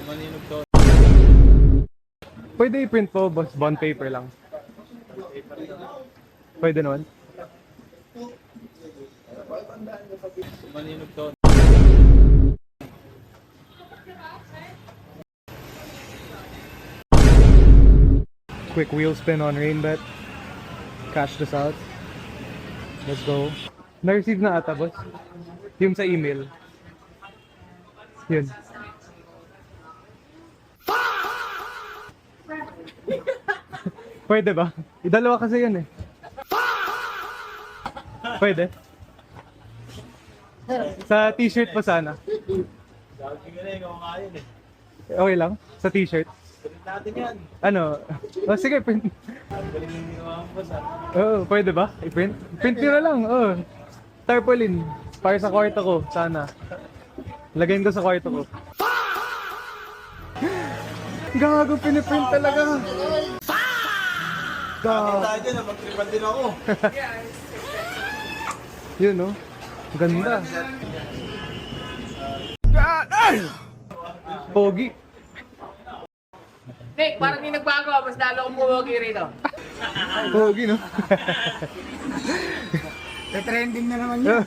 Maninog to. Pwede i-print po, boss. Bond paper lang. Pwede naman. Maninog to. Quick wheel spin on Rainbet. Cash this out. Let's go. Na-receive na ata, boss. Yung sa email. Yun. Pwede ba? Idalawa kasi yun eh. Pwede. Sa t-shirt pa sana. Sabi ko na eh, kung kaya eh. Okay lang? Sa t-shirt. Print natin yan. Ano? Oh, sige, print. Ang galing yung ginawa mo boss ah. Oo, pwede ba? I-print? Print nyo na lang, oo. Tarpaulin. Para sa kwarto ko, sana. Lagayin ko sa kwarto ko. Gago, piniprint talaga. Bakit tayo dyan ah, mag-tripan din ako. Yun, no? Ganda. Pogi. Nick, parang hindi nagbago ah. Mas lalo akong pumogi rito. Pogi, no? Trending na naman yun.